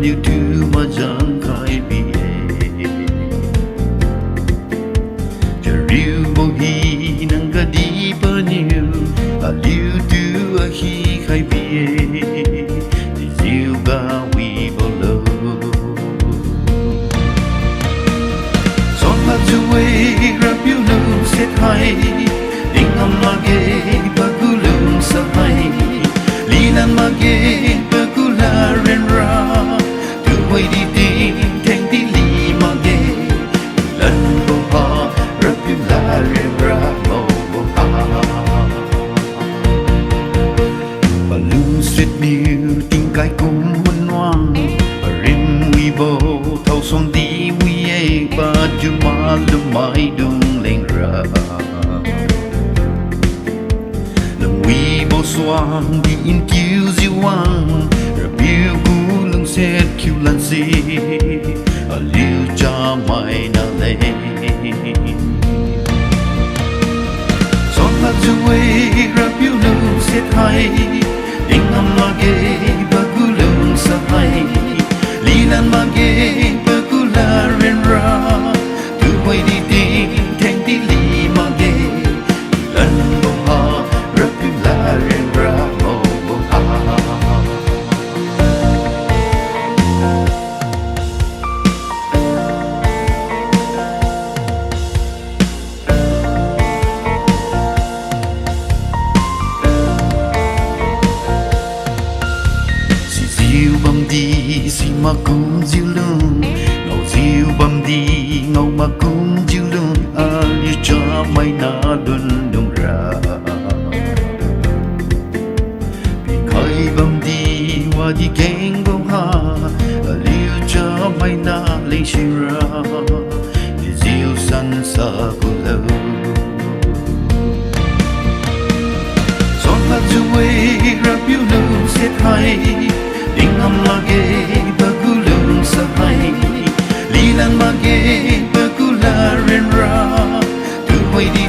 liu tu ma jang khai bia liu bo hi nang ga di pa niu liu tu a hi khai bia liu ga wi bo lo son la ju wei rap you know set hai ding am ma ge ba gu lung sa hai li nan ma ge ba gu la ren ra tu wei di ding theng di li ma ge lan bo ha rap you la ren ra mo bo ha ba lu set niu ting kai kum hun wang ba rim wi bo thau som di wi e ba ju ma lu mai dung leng ra Xoang đi in kiêu diêu wang ra biêu gu lưng xét kiêu lan si ở liu cha mai na lê son la ju wei ra biêu lưng xét hai ding am ma ge ba gu lưng sa hai li lan ma ge ba gu la ren ra tu wei đi ding theng đi li ma ge lan bo ha ra biêu la ren ra mo bo ha si diu bam di si ma kum diu lung ngau diu bam di ngau ma kum diu lung a liu cha mai na dun dung ra bam di wa di geng bo ha liu cha mai na le shi ra di ziu san sa ku lo son la ju wei ra piu lu set hai ding am la ge ba gu lung sa hai li lan ma ge ba gu la ren ra tu wei di